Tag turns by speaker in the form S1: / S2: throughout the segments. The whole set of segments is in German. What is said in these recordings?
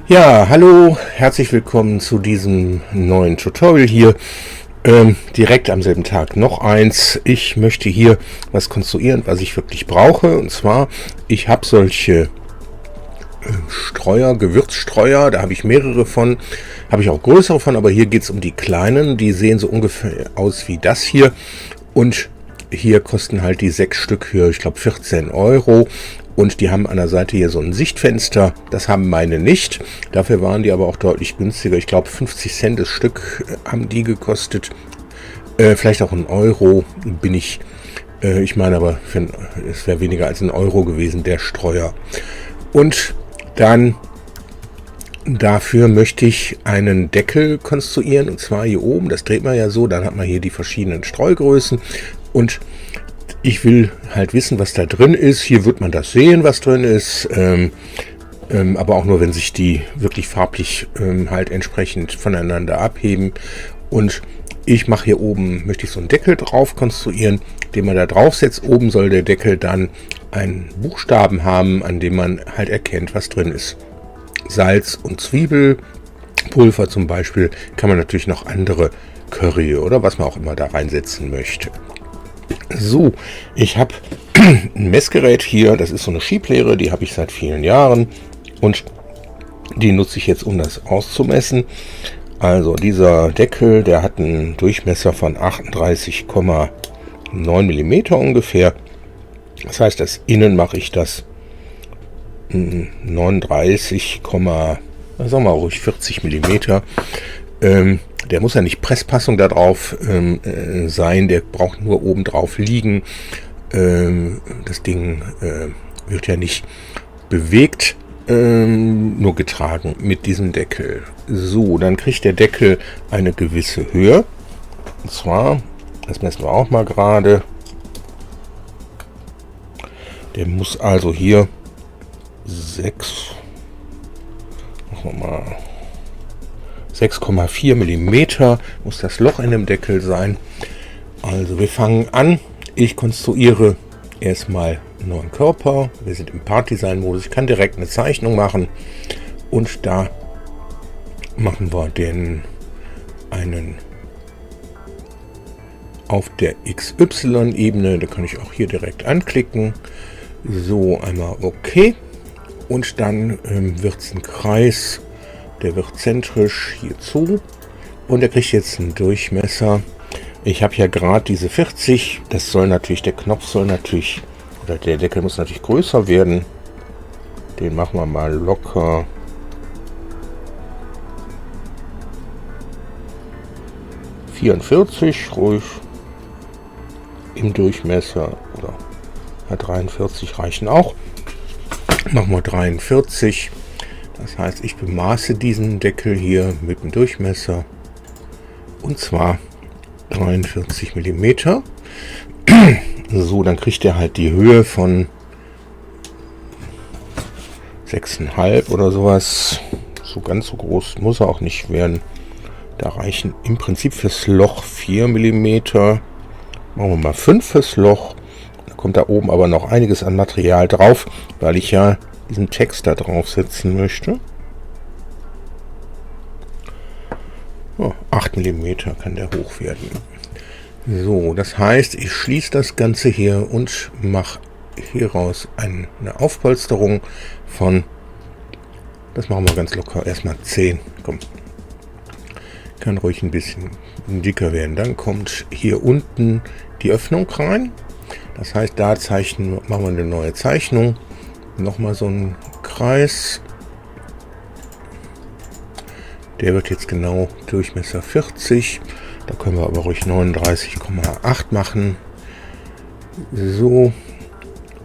S1: Ja, hallo, herzlich willkommen zu diesem neuen Tutorial hier. Direkt am selben Tag noch eins. Ich möchte hier was konstruieren, was ich wirklich brauche. Und zwar, ich habe solche Streuer, Gewürzstreuer, da habe ich mehrere von, habe ich auch größere von, aber hier geht es um die kleinen. Die sehen so ungefähr aus wie das hier. Und hier kosten halt die 6 Stück hier, ich glaube 14 Euro. Und die haben an der Seite hier so ein Sichtfenster. Das haben meine nicht. Dafür waren die aber auch deutlich günstiger. Ich glaube 50 Cent das Stück haben die gekostet. Vielleicht auch 1 Euro bin ich. Ich meine aber, es wäre weniger als 1 Euro gewesen, der Streuer. Und dann dafür möchte ich einen Deckel konstruieren. Und zwar hier oben. Das dreht man ja so. Dann hat man hier die verschiedenen Streugrößen. Und ich will halt wissen, was da drin ist. Hier wird man das sehen, was drin ist. Aber auch nur, wenn sich die wirklich farblich halt entsprechend voneinander abheben. Und ich mache hier oben, möchte ich so einen Deckel drauf konstruieren, den man da drauf setzt. Oben soll der Deckel dann einen Buchstaben haben, an dem man halt erkennt, was drin ist. Salz und Zwiebelpulver zum Beispiel. Kann man natürlich noch andere Curry oder was man auch immer da reinsetzen möchte. So, ich habe ein Messgerät hier, das ist so eine Schieblehre, die habe ich seit vielen Jahren und die nutze ich jetzt, um das auszumessen. Also dieser Deckel, der hat einen Durchmesser von 38,9 mm ungefähr. Das heißt, das Innen mache ich das 39, sagen wir mal ruhig 40 mm. Der muss ja nicht Presspassung da drauf sein, der braucht nur oben drauf liegen. Das Ding wird ja nicht bewegt, nur getragen mit diesem Deckel. So, dann kriegt der Deckel eine gewisse Höhe. Und zwar, das messen wir auch mal gerade. Der muss also hier 6,4 mm muss das Loch in dem Deckel sein. Also wir fangen an. Ich konstruiere erstmal einen neuen Körper. Wir sind im Part-Design-Modus. Ich kann direkt eine Zeichnung machen. Und da machen wir einen auf der XY-Ebene. Da kann ich auch hier direkt anklicken. So, einmal OK. Und dann wird es ein Kreis. Der wird zentrisch hier zu und er kriegt jetzt einen Durchmesser. Ich habe ja gerade diese 40. Das soll natürlich, der Knopf soll natürlich, oder der Deckel muss natürlich größer werden. Den machen wir mal locker 44 ruhig im Durchmesser, oder 43 reichen auch. Machen wir 43. Das heißt, ich bemaße diesen Deckel hier mit dem Durchmesser, und zwar 43 mm. So, dann kriegt er halt die Höhe von 6,5 oder sowas. So ganz so groß muss er auch nicht werden. Da reichen im Prinzip fürs Loch 4 mm. Machen wir mal 5 fürs Loch. Da kommt da oben aber noch einiges an Material drauf, weil ich ja diesen Text da drauf setzen möchte. Oh, 8 mm kann der hoch werden. So, das heißt, ich schließe das Ganze hier und mache hieraus eine Aufpolsterung von, das machen wir ganz locker, erstmal 10. Komm. Kann ruhig ein bisschen dicker werden. Dann kommt hier unten die Öffnung rein. Das heißt, da machen wir eine neue Zeichnung. Nochmal so ein Kreis. Der wird jetzt genau Durchmesser 40. Da können wir aber ruhig 39,8 machen. So.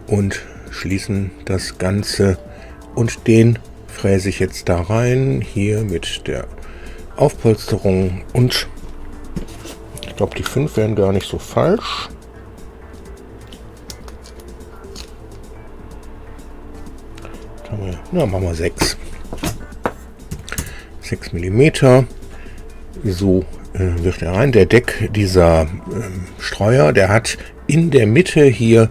S1: Und schließen das Ganze. Und den fräse ich jetzt da rein. Hier mit der Aufpolsterung. Und ich glaube, die 5 wären gar nicht so falsch. Ja, machen wir 6 mm. So wird er rein. Dieser Streuer, der hat in der Mitte hier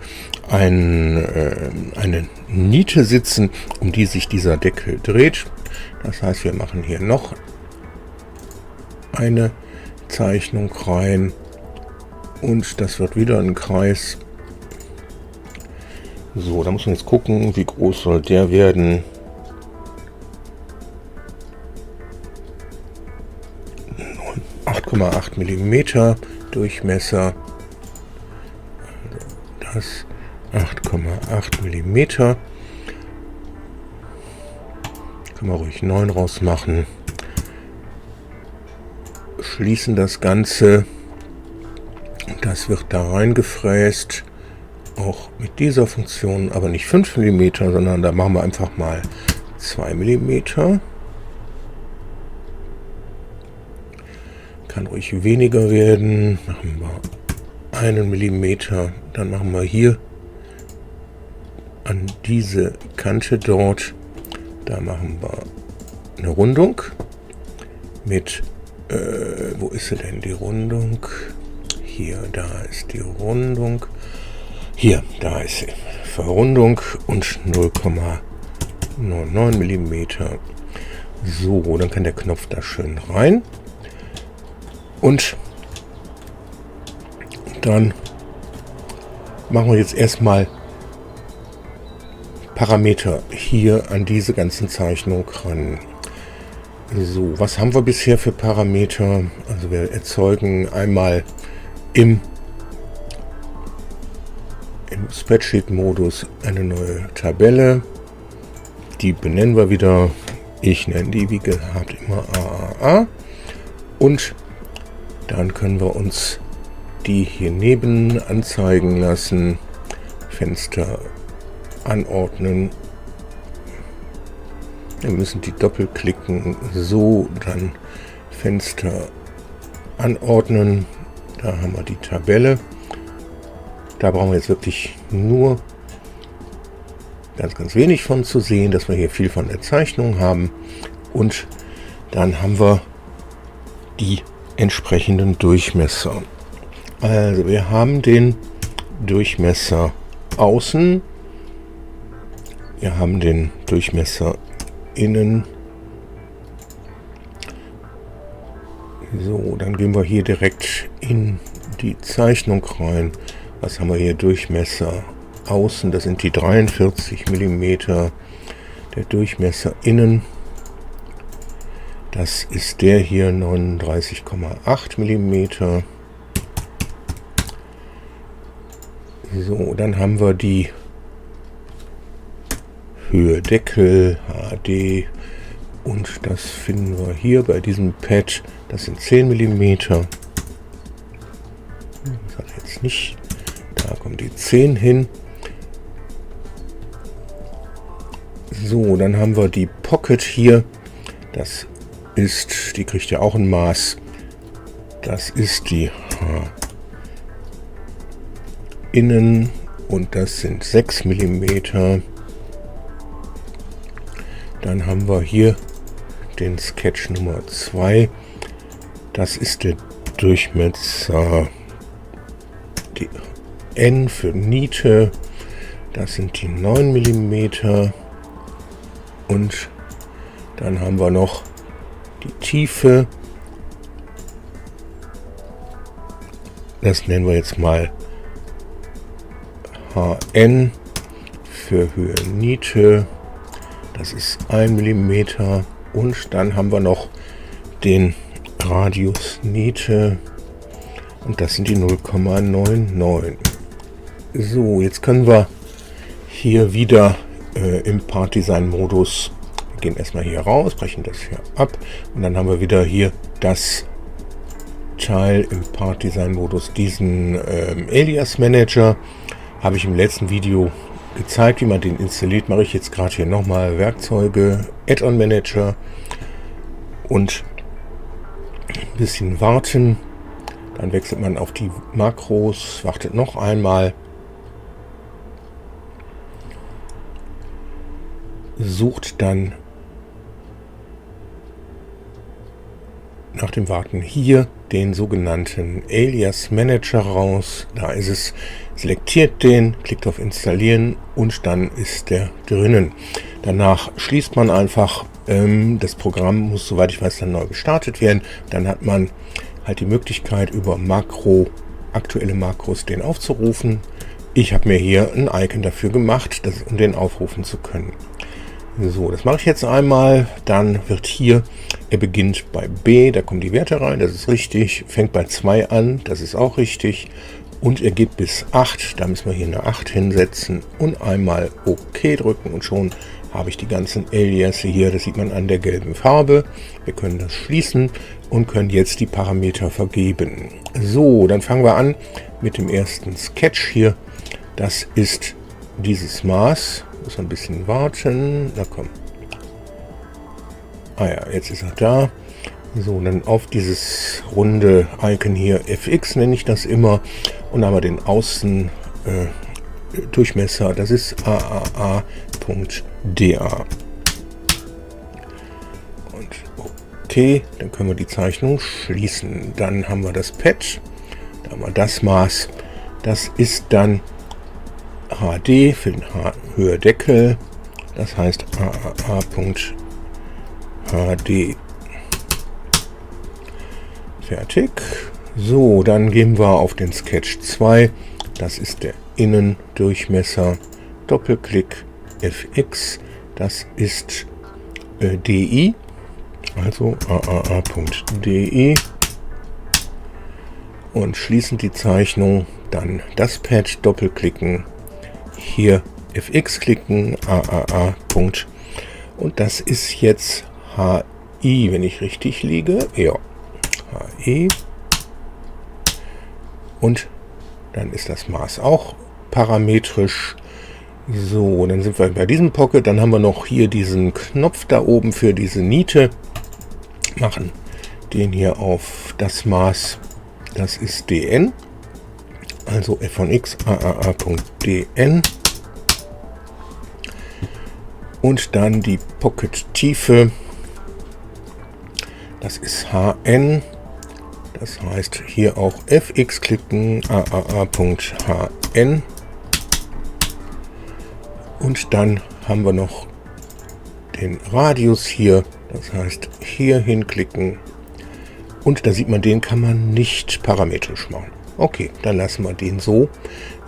S1: eine Niete sitzen, um die sich dieser Deckel dreht. Das heißt, wir machen hier noch eine Zeichnung rein und das wird wieder ein Kreis. So, da muss man jetzt gucken, wie groß soll der werden. 8,8 mm Durchmesser. Das 8,8 mm. Können wir ruhig 9 rausmachen. Schließen das Ganze. Das wird da reingefräst. Auch mit dieser Funktion, aber nicht 5 mm, sondern da machen wir einfach mal 2 mm. Kann ruhig weniger werden. Machen wir 1 mm. Dann machen wir hier an diese Kante dort. Da machen wir eine Rundung mit, wo ist sie denn, die Rundung? Hier, da ist die Rundung. Hier, da ist sie. Verrundung und 0,99 mm. So, dann kann der Knopf da schön rein. Und dann machen wir jetzt erstmal Parameter hier an diese ganzen Zeichnungen ran. So, was haben wir bisher für Parameter? Also wir erzeugen einmal im Spreadsheet-Modus eine neue Tabelle. Die benennen wir wieder. Ich nenne die wie gehabt immer AAA. Und dann können wir uns die hier neben anzeigen lassen. Fenster anordnen. Wir müssen die doppelklicken. So, dann Fenster anordnen. Da haben wir die Tabelle. Da brauchen wir jetzt wirklich nur ganz wenig von zu sehen, dass wir hier viel von der Zeichnung haben. Und dann haben wir die entsprechenden Durchmesser. Also wir haben den Durchmesser außen, wir haben den Durchmesser innen. So, dann gehen wir hier direkt in die Zeichnung rein. Was haben wir hier? Durchmesser außen, das sind die 43 mm. Der Durchmesser innen, das ist der hier, 39,8 mm. So, dann haben wir die Höhe Deckel, HD, und das finden wir hier bei diesem Pad, das sind 10 mm. Das hat jetzt nicht, da kommt die 10 hin. So, dann haben wir die Pocket hier, das ist, die kriegt ja auch ein Maß, das ist die innen und das sind 6 mm. Dann haben wir hier den Sketch Nummer 2, das ist der Durchmesser, die N für Niete, das sind die 9 mm. Und dann haben wir noch die Tiefe, das nennen wir jetzt mal HN für Höhe Niete, das ist 1 mm. Und dann haben wir noch den Radius Niete und das sind die 0,99. So, jetzt können wir hier wieder im Part-Design-Modus, wir gehen erstmal hier raus, brechen das hier ab und dann haben wir wieder hier das Teil im Part-Design-Modus, diesen Alias-Manager. Habe ich im letzten Video gezeigt, wie man den installiert. Mache ich jetzt gerade hier nochmal Werkzeuge, Add-on-Manager und ein bisschen warten. Dann wechselt man auf die Makros, wartet noch einmal. Sucht dann nach dem Warten hier den sogenannten Alias Manager raus. Da ist es, selektiert den, klickt auf Installieren und dann ist der drinnen. Danach schließt man einfach, das Programm muss, soweit ich weiß, dann neu gestartet werden. Dann hat man halt die Möglichkeit, über aktuelle Makros den aufzurufen. Ich habe mir hier ein Icon dafür gemacht, um den aufrufen zu können. So, das mache ich jetzt einmal. Dann wird hier, er beginnt bei B, da kommen die Werte rein, das ist richtig. Fängt bei 2 an, das ist auch richtig. Und er geht bis 8, da müssen wir hier eine 8 hinsetzen und einmal OK drücken und schon habe ich die ganzen Aliases hier. Das sieht man an der gelben Farbe. Wir können das schließen und können jetzt die Parameter vergeben. So, dann fangen wir an mit dem ersten Sketch hier. Das ist dieses Maß. Muss ein bisschen warten. Na komm. Ah ja, jetzt ist er da. So, dann auf dieses runde Icon hier, FX nenne ich das immer. Und dann haben wir den Außendurchmesser. Das ist AAA.da. Und okay, dann können wir die Zeichnung schließen. Dann haben wir das Pad. Da haben wir das Maß. Das ist dann HD für den Höhe-Deckel, das heißt AAA.HD. Fertig. So, dann gehen wir auf den Sketch 2. Das ist der Innendurchmesser. Doppelklick FX. Das ist DI, also AAA.DI. Und schließen die Zeichnung. Dann das Pad doppelklicken. Hier FX klicken, AAA. Und das ist jetzt HI, wenn ich richtig liege. Ja, HI. Und dann ist das Maß auch parametrisch. So, dann sind wir bei diesem Pocket. Dann haben wir noch hier diesen Knopf da oben für diese Niete. Machen den hier auf das Maß. Das ist DN. Also f von x AAA.dn. Und dann die Pocket-Tiefe. Das ist HN. Das heißt hier auch fx klicken, AAA.hn. Und dann haben wir noch den Radius hier. Das heißt hier hinklicken. Und da sieht man, den kann man nicht parametrisch machen. Okay, dann lassen wir den so,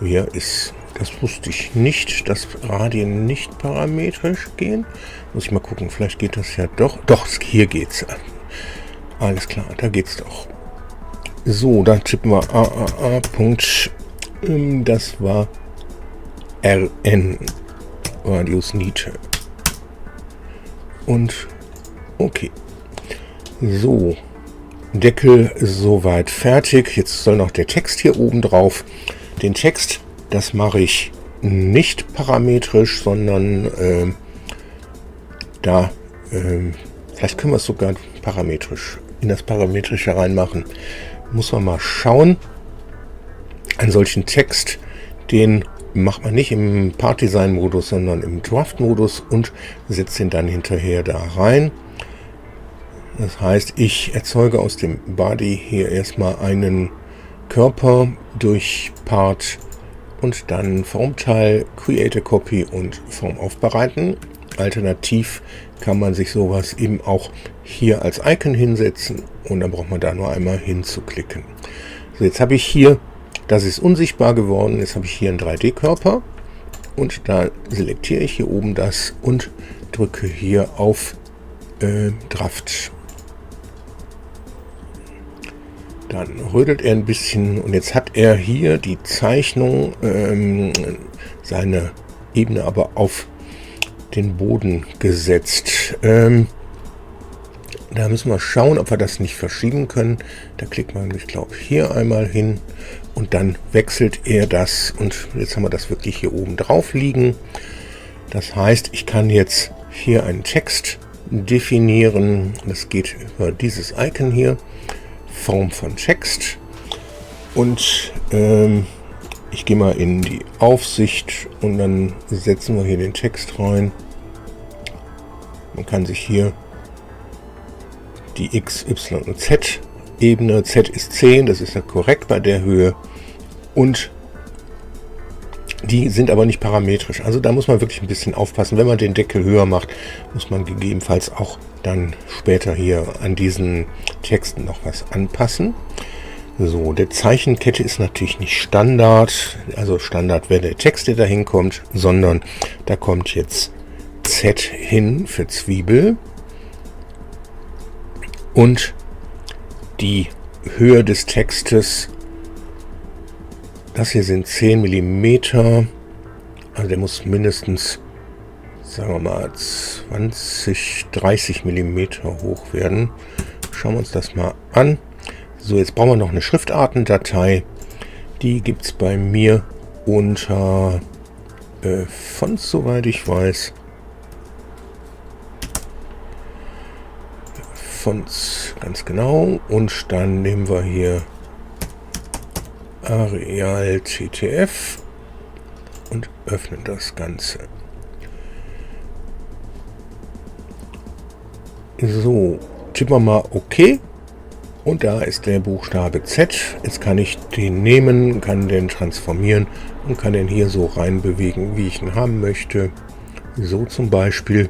S1: wie er ist. Das wusste ich nicht, dass Radien nicht parametrisch gehen. Muss ich mal gucken, vielleicht geht das ja doch. Doch, hier geht's. Alles klar, da geht's doch. So, dann tippen wir AAA. Das war RN. Radius Niete. Und okay. So. Deckel soweit fertig. Jetzt soll noch der Text hier oben drauf. Den Text, das mache ich nicht parametrisch, sondern vielleicht können wir es sogar parametrisch in das Parametrische reinmachen. Muss man mal schauen. Einen solchen Text, den macht man nicht im Part-Design-Modus, sondern im Draft-Modus und setzt ihn dann hinterher da rein. Das heißt, ich erzeuge aus dem Body hier erstmal einen Körper durch Part und dann Formteil, Create a Copy und Form aufbereiten. Alternativ kann man sich sowas eben auch hier als Icon hinsetzen und dann braucht man da nur einmal hinzuklicken. So, jetzt habe ich hier, das ist unsichtbar geworden, jetzt habe ich hier einen 3D-Körper und da selektiere ich hier oben das und drücke hier auf Draft. Dann rödelt er ein bisschen und jetzt hat er hier die Zeichnung, seine Ebene aber auf den Boden gesetzt. Da müssen wir schauen, ob wir das nicht verschieben können. Da klickt man, ich glaube, hier einmal hin und dann wechselt er das und jetzt haben wir das wirklich hier oben drauf liegen. Das heißt, ich kann jetzt hier einen Text definieren. Das geht über dieses Icon hier. Form von Text und ich gehe mal in die Aufsicht und dann setzen wir hier den Text rein. Man kann sich hier die X, Y und Z Ebene. Z ist 10, das ist ja korrekt bei der Höhe. Und die sind aber nicht parametrisch. Also da muss man wirklich ein bisschen aufpassen. Wenn man den Deckel höher macht, muss man gegebenenfalls auch dann später hier an diesen Texten noch was anpassen. So, der Zeichenkette ist natürlich nicht Standard. Also Standard wäre der Text, der da hinkommt, sondern da kommt jetzt Z hin für Zwiebel. Und die Höhe des Textes, das hier sind 10 mm, also der muss mindestens, sagen wir mal, 20, 30 mm hoch werden. Schauen wir uns das mal an. So, jetzt brauchen wir noch eine Schriftartendatei. Die gibt es bei mir unter Fonts, soweit ich weiß. Fonts, ganz genau. Und dann nehmen wir hier Arial TTF und öffnen das Ganze. So, tippen wir mal OK. Und da ist der Buchstabe Z. Jetzt kann ich den nehmen, kann den transformieren und kann den hier so reinbewegen, wie ich ihn haben möchte. So zum Beispiel.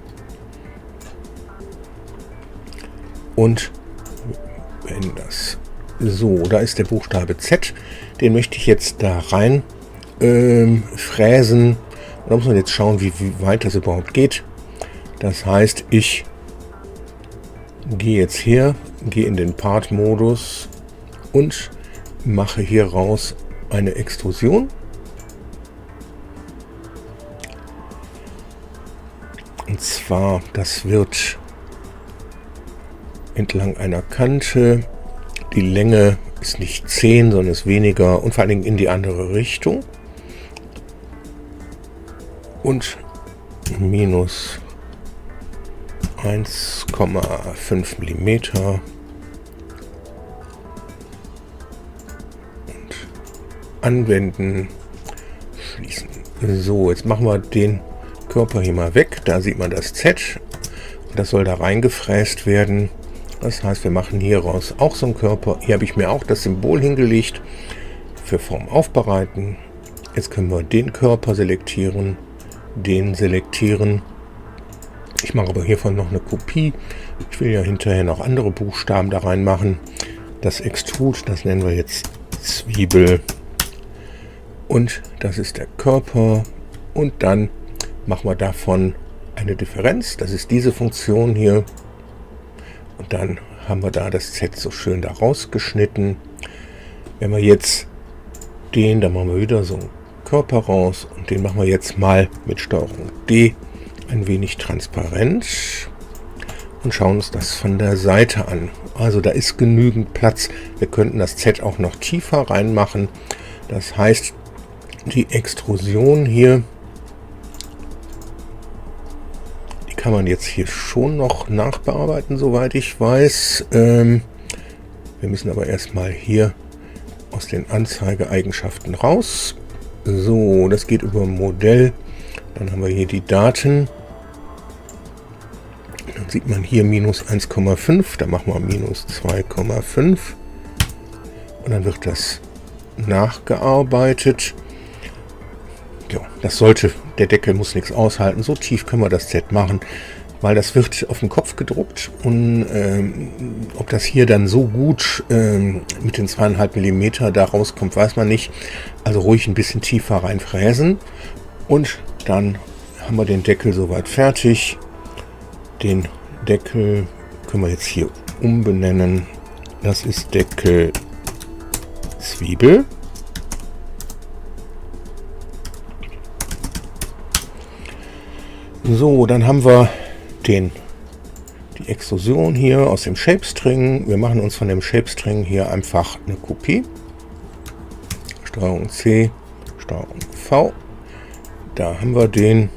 S1: Und wenn das so, da ist der Buchstabe Z. Den möchte ich jetzt da rein fräsen. Und da muss man jetzt schauen, wie weit das überhaupt geht. Das heißt, ich gehe jetzt her, gehe in den Part-Modus und mache hier raus eine Extrusion. Und zwar, das wird entlang einer Kante. Die Länge ist nicht 10, sondern ist weniger und vor allen Dingen in die andere Richtung. Und minus 1,5 mm. Und anwenden, schließen. So, jetzt machen wir den Körper hier mal weg. Da sieht man das Z. Das soll da reingefräst werden. Das heißt, wir machen hier raus auch so einen Körper. Hier habe ich mir auch das Symbol hingelegt für Form aufbereiten. Jetzt können wir den Körper selektieren, den selektieren. Ich mache aber hiervon noch eine Kopie. Ich will ja hinterher noch andere Buchstaben da reinmachen. Das Extrud, das nennen wir jetzt Zwiebel. Und das ist der Körper. Und dann machen wir davon eine Differenz. Das ist diese Funktion hier. Und dann haben wir da das Z so schön da rausgeschnitten. Wenn wir jetzt den, dann machen wir wieder so einen Körper raus. Und den machen wir jetzt mal mit Steuerung D ein wenig transparent. Und schauen uns das von der Seite an. Also da ist genügend Platz. Wir könnten das Z auch noch tiefer reinmachen. Das heißt, die Extrusion hier, kann man jetzt hier schon noch nachbearbeiten, soweit ich weiß. Wir müssen aber erstmal hier aus den Anzeigeeigenschaften raus. So, das geht über Modell. Dann haben wir hier die Daten. Dann sieht man hier minus 1,5. Da machen wir minus 2,5. Und dann wird das nachgearbeitet. Ja, das sollte, der Deckel muss nichts aushalten. So tief können wir das Z machen, weil das wird auf den Kopf gedruckt. Und ob das hier dann so gut mit den 2,5 mm da rauskommt, weiß man nicht. Also ruhig ein bisschen tiefer reinfräsen. Und dann haben wir den Deckel soweit fertig. Den Deckel können wir jetzt hier umbenennen. Das ist Deckel Zwiebel. So, dann haben wir die Extrusion hier aus dem Shapestring. Wir machen uns von dem Shapestring hier einfach eine Kopie. Steuerung C, Steuerung V. Da haben wir den.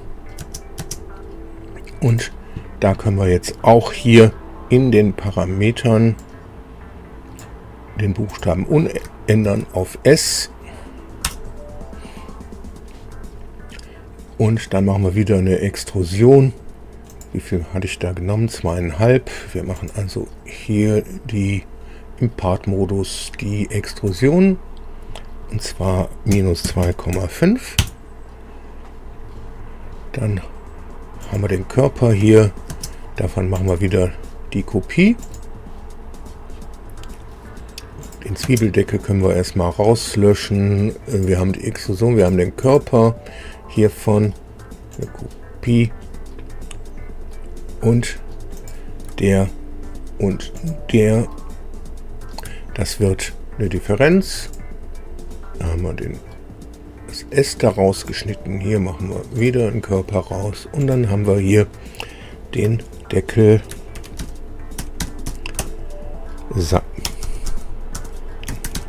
S1: Und da können wir jetzt auch hier in den Parametern den Buchstaben umändern auf S. Und dann machen wir wieder eine Extrusion Wie viel hatte ich da genommen? 2,5. Wir machen also hier im Part-Modus die Extrusion. Und zwar minus 2,5. Dann haben wir den Körper hier. Davon machen wir wieder die Kopie. Den Zwiebeldeckel können wir erstmal rauslöschen. Wir haben die Extrusion, wir haben den Körper hiervon, eine Kopie und der. Das wird eine Differenz. Da haben wir das S da rausgeschnitten. Hier machen wir wieder einen Körper raus und dann haben wir hier den Deckel.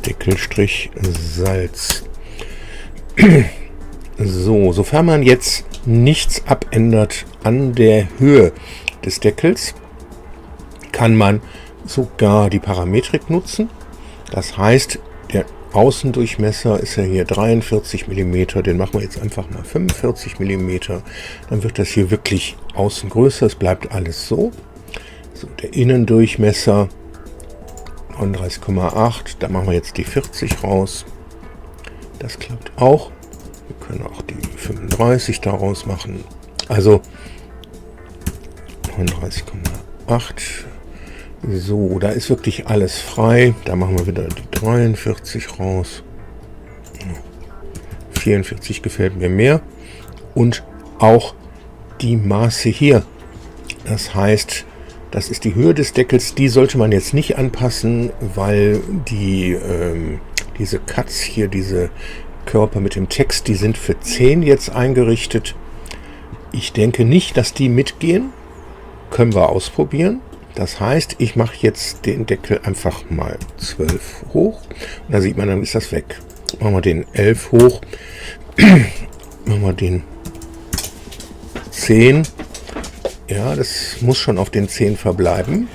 S1: Deckelstrich Salz. So, sofern man jetzt nichts abändert an der Höhe des Deckels, kann man sogar die Parametrik nutzen. Das heißt, der Außendurchmesser ist ja hier 43 mm, den machen wir jetzt einfach mal 45 mm. Dann wird das hier wirklich außen größer, es bleibt alles so. So, der Innendurchmesser 39,8, da machen wir jetzt die 40 raus. Das klappt auch. Wir können auch die 35 daraus machen. Also 39,8. So, da ist wirklich alles frei. Da machen wir wieder die 43 raus. 44 gefällt mir mehr. Und auch die Maße hier. Das heißt, das ist die Höhe des Deckels. Die sollte man jetzt nicht anpassen, weil diese Cuts hier, diese Körper mit dem Text, die sind für 10 jetzt eingerichtet. Ich denke nicht, dass die mitgehen. Können wir ausprobieren. Das heißt, ich mache jetzt den Deckel einfach mal 12 hoch. Und da sieht man, dann ist das weg. Machen wir den 11 hoch. Machen wir den 10. Ja, das muss schon auf den 10 verbleiben.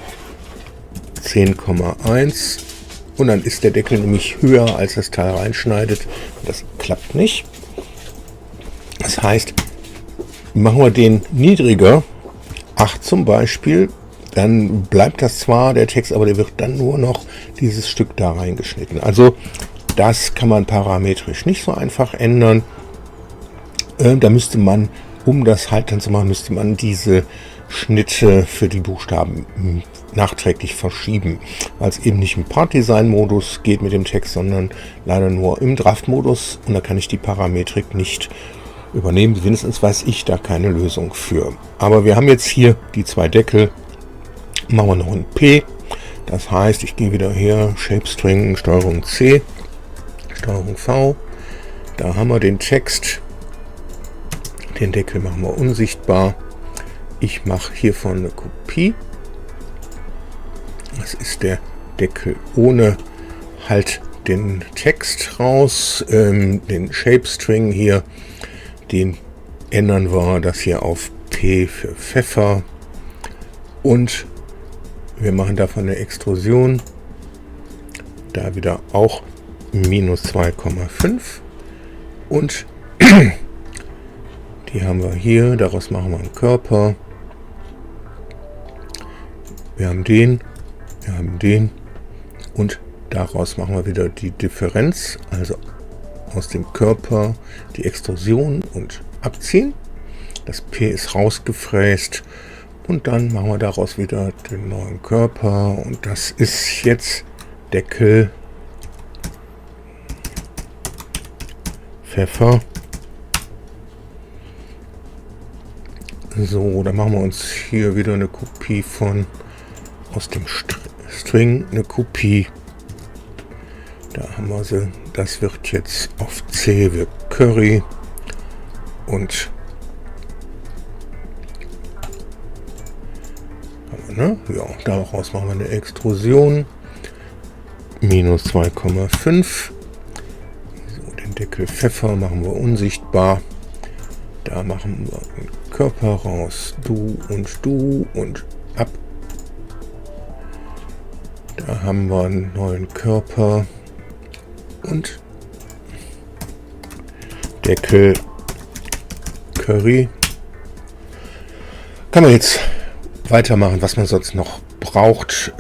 S1: 10,1. Und dann ist der Deckel nämlich höher, als das Teil reinschneidet. Das klappt nicht. Das heißt, machen wir den niedriger, 8 zum Beispiel, dann bleibt das zwar der Text, aber der wird dann nur noch dieses Stück da reingeschnitten. Also das kann man parametrisch nicht so einfach ändern. Da müsste man, um das halt dann zu machen, müsste man diese Schnitte für die Buchstaben nachträglich verschieben, weil es eben nicht im Part-Design-Modus geht mit dem Text, sondern leider nur im Draft-Modus und da kann ich die Parametrik nicht übernehmen. Wenigstens weiß ich da keine Lösung für. Aber wir haben jetzt hier die 2 Deckel. Machen wir noch ein P. Das heißt, ich gehe wieder her, Shape String, Steuerung C, Steuerung V. Da haben wir den Text. Den Deckel machen wir unsichtbar. Ich mache hiervon eine Kopie. Das ist der Deckel ohne halt den Text raus. Den Shape String hier, den ändern wir das hier auf P für Pfeffer. Und wir machen davon eine Extrusion. Da wieder auch minus 2,5. Und die haben wir hier. Daraus machen wir einen Körper. Wir haben den. Wir haben den. Und daraus machen wir wieder die Differenz. Also aus dem Körper die Extrusion und abziehen. Das P ist rausgefräst. Und dann machen wir daraus wieder den neuen Körper. Und das ist jetzt Deckel Pfeffer. So, dann machen wir uns hier wieder eine Kopie aus dem String, eine Kopie. Da haben wir sie. Das wird jetzt auf C wie Curry. Und ja, daraus machen wir eine Extrusion. Minus 2,5. So, den Deckel Pfeffer machen wir unsichtbar. Da machen wir einen Körper raus. Du und ab. Da haben wir einen neuen Körper. Und Deckel Curry. Kann man jetzt weitermachen, was man sonst noch braucht.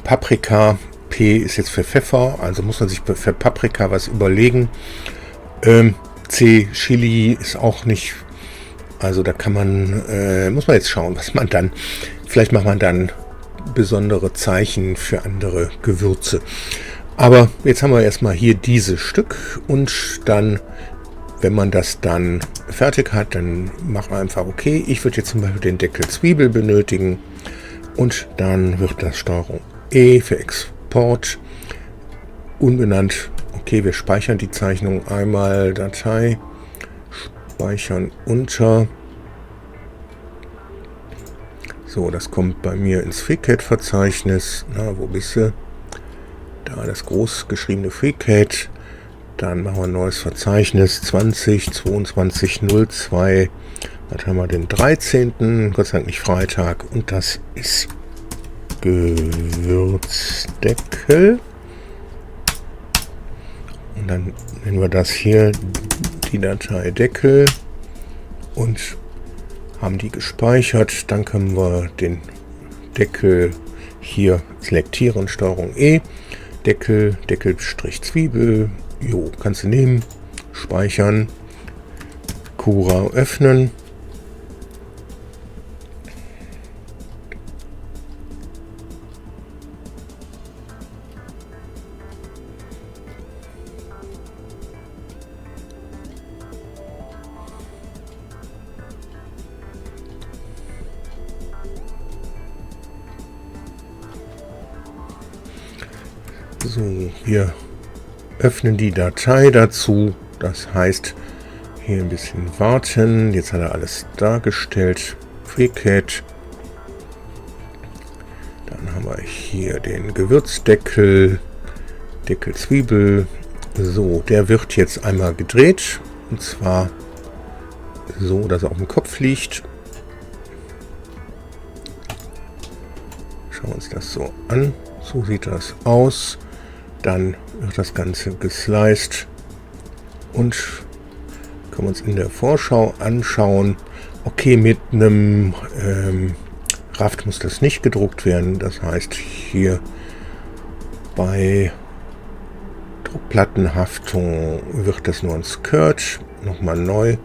S1: Paprika, P ist jetzt für Pfeffer, also muss man sich für Paprika was überlegen. C, Chili ist auch nicht, also da kann man, muss man jetzt schauen, was man dann, vielleicht macht man dann besondere Zeichen für andere Gewürze. Aber jetzt haben wir erstmal hier dieses Stück und dann, wenn man das dann fertig hat, dann machen wir einfach okay. Ich würde jetzt zum Beispiel den Deckel Zwiebel benötigen und dann wird das Steuerung E für Export unbenannt. Okay, wir speichern die Zeichnung einmal, Datei, speichern unter. So, das kommt bei mir ins FreeCAD-Verzeichnis. Na, wo bist du? Da, das groß geschriebene FreeCAD. Dann machen wir ein neues Verzeichnis, 202202. Dann haben wir den 13. Gott sei Dank nicht Freitag. Und das ist Gewürzdeckel. Und dann nennen wir das hier die Datei Deckel und haben die gespeichert. Dann können wir den Deckel hier selektieren, Steuerung E. Deckel, Deckel-Zwiebel. Jo, kannst du nehmen. Speichern. Cura öffnen. So, wir öffnen die Datei dazu. Das heißt, hier ein bisschen warten. Jetzt hat er alles dargestellt. FreeCAD. Dann haben wir hier den Gewürzdeckel. Deckel Zwiebel. So, der wird jetzt einmal gedreht. Und zwar so, dass er auf dem Kopf liegt. Schauen wir uns das so an. So sieht das aus. Dann wird das Ganze gesliced und können wir uns in der Vorschau anschauen. Okay, mit einem Raft muss das nicht gedruckt werden. Das heißt, hier bei Druckplattenhaftung wird das nur ein Skirt. Nochmal neu.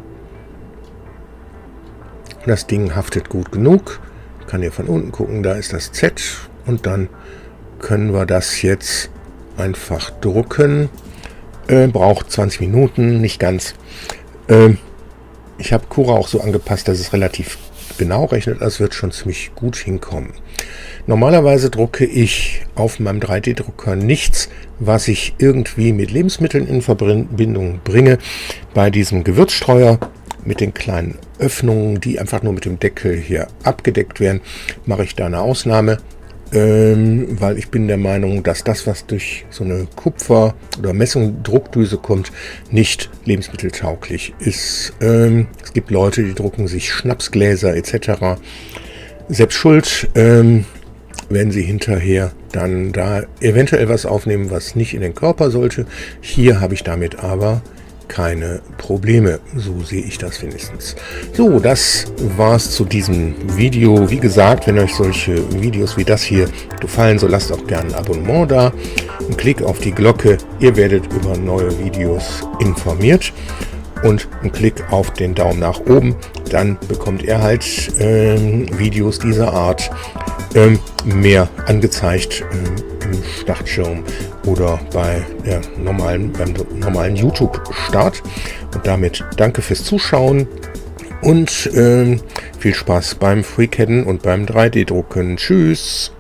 S1: Das Ding haftet gut genug. Ich kann hier von unten gucken, da ist das Z. Und dann können wir das jetzt einfach drucken. Braucht 20 Minuten, nicht ganz. Ich habe Cura auch so angepasst, dass es relativ genau rechnet. Das wird schon ziemlich gut hinkommen. Normalerweise drucke ich auf meinem 3D-Drucker nichts, was ich irgendwie mit Lebensmitteln in Verbindung bringe. Bei diesem Gewürzstreuer mit den kleinen Öffnungen, die einfach nur mit dem Deckel hier abgedeckt werden, mache ich da eine Ausnahme. Weil ich bin der Meinung, dass das, was durch so eine Kupfer- oder Messung-Druckdüse kommt, nicht lebensmitteltauglich ist. Es gibt Leute, die drucken sich Schnapsgläser etc. Selbst schuld, wenn sie hinterher dann da eventuell was aufnehmen, was nicht in den Körper sollte. Hier habe ich damit aber keine Probleme. So sehe ich das wenigstens. So, das war's zu diesem Video. Wie gesagt, wenn euch solche Videos wie das hier gefallen, so lasst auch gerne ein Abonnement da. Einen Klick auf die Glocke. Ihr werdet über neue Videos informiert. Und einen Klick auf den Daumen nach oben. Dann bekommt ihr halt Videos dieser Art mehr angezeigt im Startschirm oder beim normalen YouTube-Start. Und damit danke fürs Zuschauen und viel Spaß beim FreeCADen und beim 3D-Drucken. Tschüss!